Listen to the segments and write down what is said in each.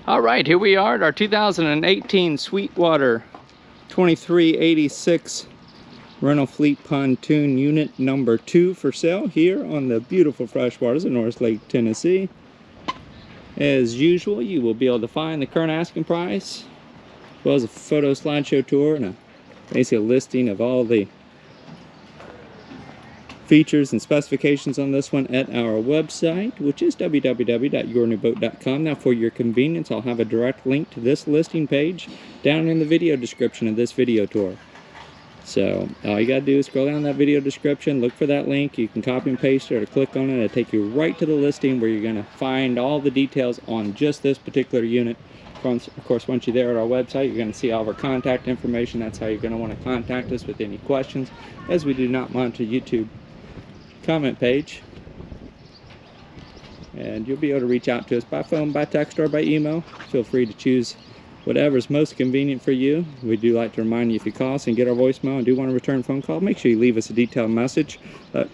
All right, here we are at our 2018 Sweetwater 2386 rental fleet pontoon unit number 2 for sale here on the beautiful fresh waters of Norris Lake, Tennessee. As usual, you will be able to find the current asking price, as well as a photo slideshow tour and basically a listing of all the features and specifications on this one at our website, which is www.yournewboat.com. Now, for your convenience, I'll have a direct link to this listing page down in the video description of this video tour. So all you gotta do is scroll down that video description, look for that link. You can copy and paste it or click on it. It'll take you right to the listing where you're gonna find all the details on just this particular unit. Of course, once you're there at our website, you're going to see all of our contact information. That's how you're going to want to contact us with any questions, as we do not monitor YouTube comment page. And you'll be able to reach out to us by phone, by text, or by email. Feel free to choose whatever's most convenient for you. We do like to remind you, if you call us and get our voicemail and do want to return a phone call, make sure you leave us a detailed message.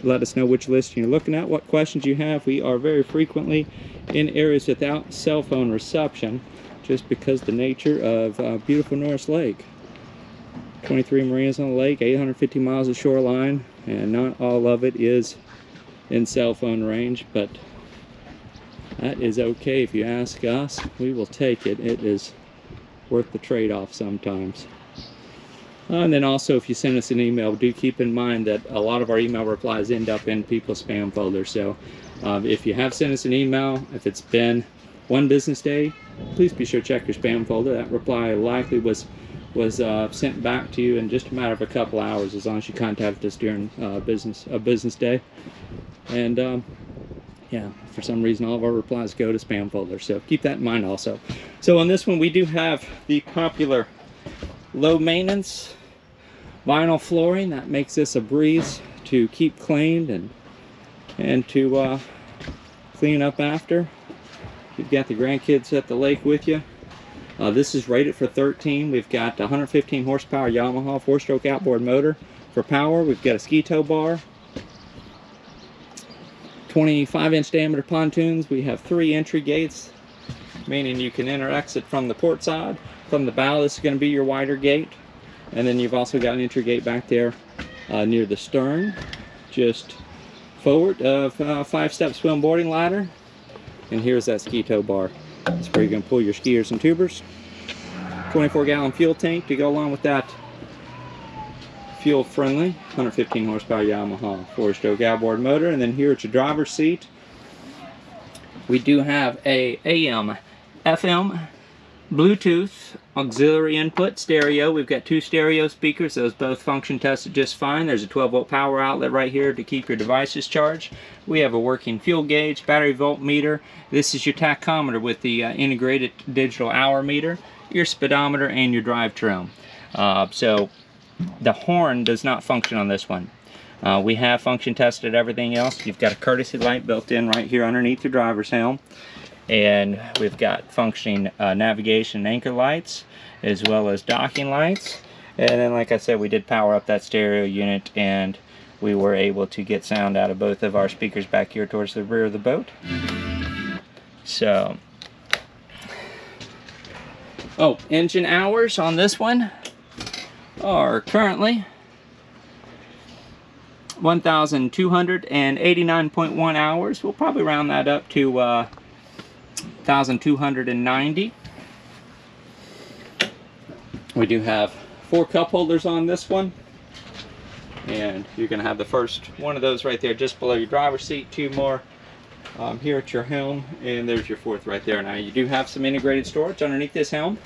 Let us know which listing you're looking at, what questions you have. We are very frequently in areas without cell phone reception, just because the nature of beautiful Norris Lake. 23 marinas on the lake, 850 miles of shoreline, and not all of it is in cell phone range, but that is okay if you ask us. We will take it. It is worth the trade-off sometimes. And then also, if you send us an email, do keep in mind that a lot of our email replies end up in people's spam folders. So if you have sent us an email, if it's been one business day, please be sure to check your spam folder. That reply likely was sent back to you in just a matter of a couple hours, as long as you contacted us during a business day. And yeah, for some reason all of our replies go to spam folder, so keep that in mind also. So on this one, we do have the popular low maintenance vinyl flooring. That makes this a breeze to keep cleaned and to clean up after. You've got the grandkids at the lake with you. This is rated for 13. We've got 115 horsepower Yamaha 4-stroke outboard motor. For power, we've got a ski tow bar, 25-inch diameter pontoons. We have 3 entry gates, meaning you can enter exit from the port side. From the bow, this is going to be your wider gate. And then you've also got an entry gate back there near the stern, just forward of 5-step swim boarding ladder. And here's that ski tow bar. That's where you're going to pull your skiers and tubers. 24-gallon fuel tank to go along with that fuel-friendly 115 horsepower Yamaha 4-stroke outboard motor. And then here at your driver's seat, we do have a AM, FM, Bluetooth, auxiliary input, stereo. We've got 2 stereo speakers. Those both function tested just fine. There's a 12-volt power outlet right here to keep your devices charged. We have a working fuel gauge, battery voltmeter. This is your tachometer with the integrated digital hour meter, your speedometer, and your drive trim. So the horn does not function on this one. We have function tested everything else. You've got a courtesy light built in right here underneath your driver's helm. And we've got functioning navigation and anchor lights, as well as docking lights. And then, like I said, we did power up that stereo unit, and we were able to get sound out of both of our speakers back here towards the rear of the boat. So, engine hours on this one are currently 1,289.1 hours. We'll probably round that up to 1,290. We do have 4 cup holders on this one, and you're going to have the first one of those right there just below your driver's seat, 2 more here at your helm, and there's your 4th right there. Now, you do have some integrated storage underneath this helm,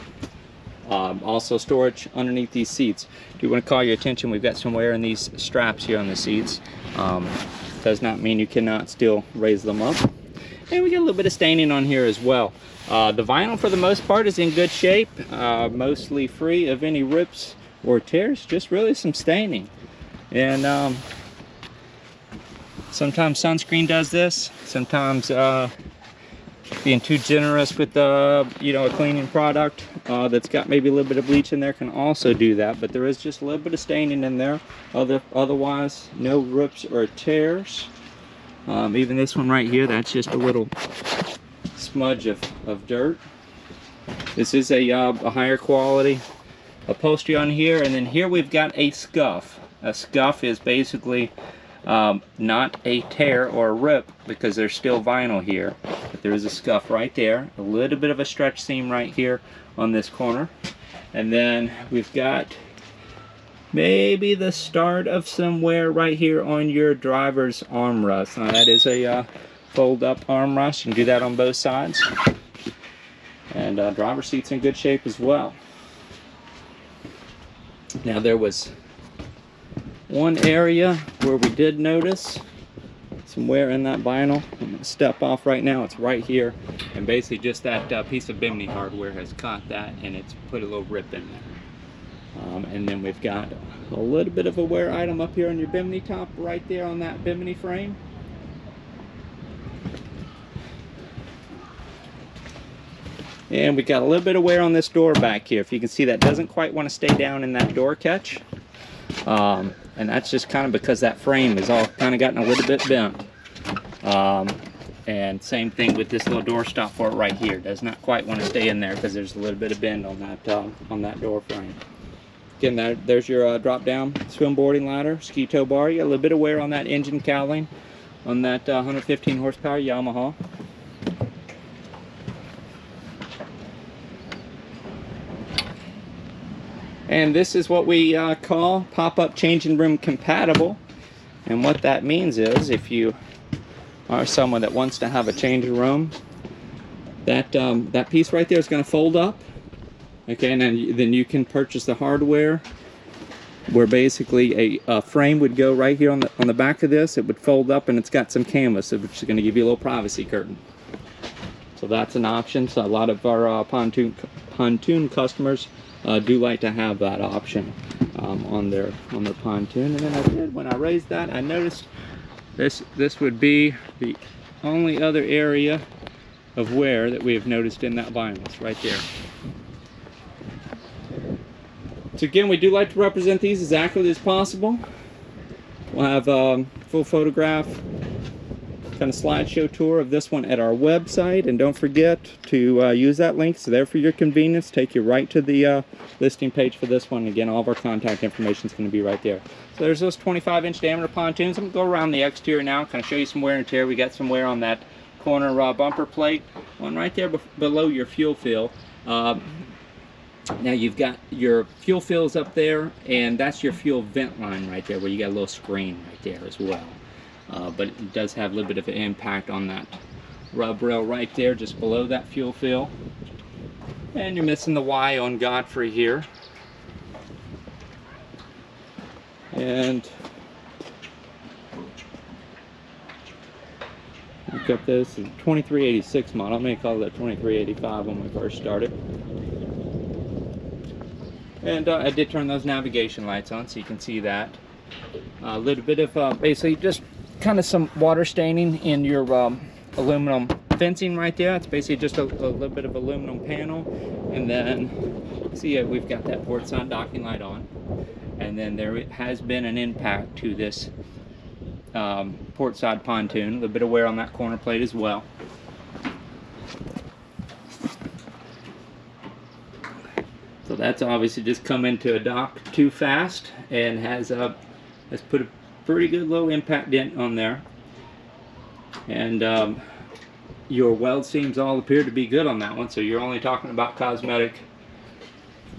also storage underneath these seats. Do want to call your attention, we've got some wear in these straps here on the seats. Does not mean you cannot still raise them up. And we got a little bit of staining on here as well. The vinyl, for the most part, is in good shape, mostly free of any rips or tears, just really some staining. And sometimes sunscreen does this. Sometimes being too generous with a cleaning product that's got maybe a little bit of bleach in there can also do that. But there is just a little bit of staining in there. Otherwise, no rips or tears. Even this one right here, that's just a little smudge of dirt. This is a higher quality upholstery on here. And then here we've got a scuff. A scuff is basically not a tear or a rip, because there's still vinyl here, but there is a scuff right there, a little bit of a stretch seam right here on this corner, and then we've got maybe the start of some wear right here on your driver's armrest. Now that is a fold up armrest. You can do that on both sides, and driver's seat's in good shape as well. Now there was one area where we did notice some wear in that vinyl. I'm going to step off right now. It's right here, and basically just that piece of Bimini hardware has caught that, and it's put a little rip in there. And then we've got a little bit of a wear item up here on your Bimini top, right there on that Bimini frame. And we got a little bit of wear on this door back here. If you can see, that doesn't quite want to stay down in that door catch. And that's just kind of because that frame is all kind of gotten a little bit bent. And same thing with this little door stop for it right here. Does not quite want to stay in there because there's a little bit of bend on that door frame. Again, there's your drop down swim boarding ladder, ski tow bar. You got a little bit of wear on that engine cowling on that 115 horsepower Yamaha. And this is what we call pop-up changing room compatible. And what that means is, if you are someone that wants to have a changing room, that piece right there is going to fold up. Okay, and then you can purchase the hardware, where basically a frame would go right here on the back of this. It would fold up, and it's got some canvas, which is going to give you a little privacy curtain. So that's an option. So a lot of our pontoon customers do like to have that option on their pontoon. And then when I raised that, I noticed this would be the only other area of wear that we have noticed in that vinyl. It's right there. So again, we do like to represent these as accurately as possible. We'll have a full photograph kind of slideshow tour of this one at our website, and don't forget to use that link. It's there for your convenience. Take you right to the listing page for this one. Again, all of our contact information is going to be right there. So there's those 25-inch diameter pontoons. I'm going to go around the exterior now, kind of show you some wear and tear. We got some wear on that corner bumper plate, one right there below your fuel fill. Now you've got your fuel fills up there, and that's your fuel vent line right there, where you got a little screen right there as well. But it does have a little bit of an impact on that rub rail right there, just below that fuel fill. And you're missing the Y on Godfrey here. And look up this, 2386 model. I may call it 2385 when we first started. And I did turn those navigation lights on, so you can see that. A little bit of basically just kind of some water staining in your aluminum fencing right there. It's basically just a little bit of aluminum panel. And then see, we've got that port side docking light on. And then there has been an impact to this port side pontoon. A little bit of wear on that corner plate as well. So that's obviously just come into a dock too fast, and has put a pretty good low impact dent on there. And your weld seams all appear to be good on that one, so you're only talking about cosmetic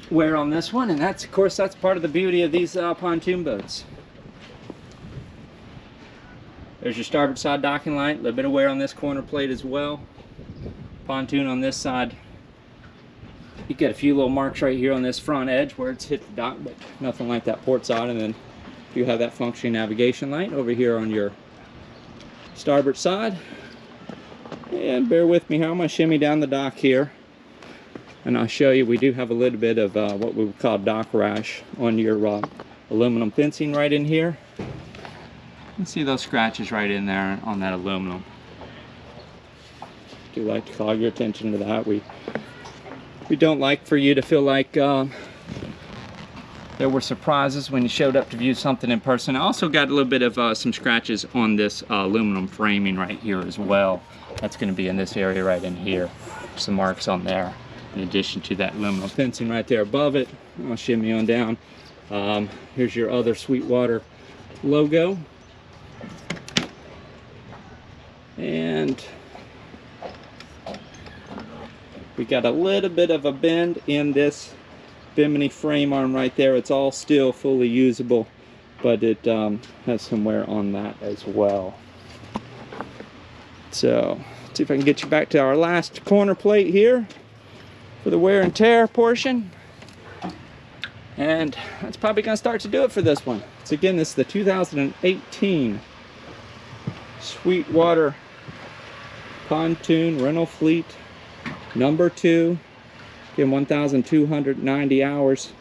wear on this one. And that's, of course, that's part of the beauty of these pontoon boats. There's your starboard side docking light. A little bit of wear on this corner plate as well. Pontoon on this side, you get a few little marks right here on this front edge where it's hit the dock, but nothing like that port side. And then you have that functioning navigation light over here on your starboard side. And bear with me here, I'm going to shimmy down the dock here, and I'll show you we do have a little bit of what we would call dock rash on your aluminum fencing right in here. You can see those scratches right in there on that aluminum. I do like to call your attention to that. We don't like for you to feel like there were surprises when you showed up to view something in person. I also got a little bit of some scratches on this aluminum framing right here as well. That's going to be in this area right in here. Some marks on there. in addition to that aluminum fencing right there above it. I'll shimmy on down. Here's your other Sweetwater logo. And we got a little bit of a bend in this Bimini frame arm right there. It's all still fully usable, but it has some wear on that as well. So let's see if I can get you back to our last corner plate here for the wear and tear portion. And that's probably going to start to do it for this one. So again, this is the 2018 Sweetwater Pontoon rental fleet number 2. Again, 1,290 hours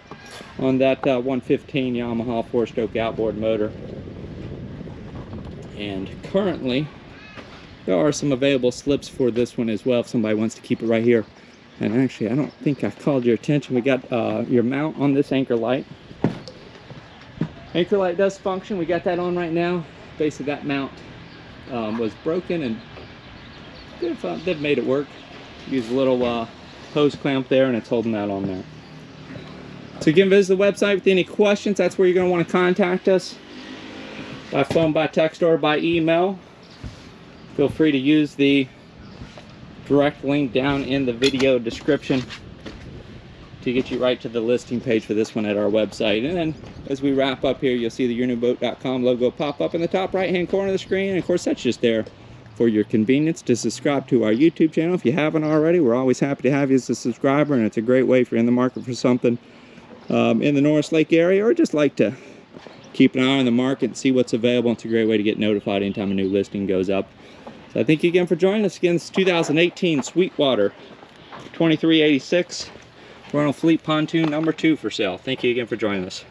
on that 115 Yamaha 4-stroke outboard motor. And currently, there are some available slips for this one as well if somebody wants to keep it right here. And actually, I don't think I called your attention. We got your mount on this anchor light. Anchor light does function. We got that on right now. Basically, that mount was broken, and they've made it work. Use a little hose clamp there, and it's holding that on there. So again, visit the website with any questions. That's where you're going to want to contact us. By phone, by text, or by email. Feel free to use the direct link down in the video description to get you right to the listing page for this one at our website. And then as we wrap up here, you'll see the yournewboat.com logo pop up in the top right hand corner of the screen. And of course, that's just there for your convenience to subscribe to our YouTube channel. If you haven't already, we're always happy to have you as a subscriber, and it's a great way if you're in the market for something in the Norris Lake area, or just like to keep an eye on the market and see what's available. It's a great way to get notified anytime a new listing goes up. So I thank you again for joining us. Again, this 2018 Sweetwater 2386 rental fleet pontoon number 2 for sale. Thank you again for joining us.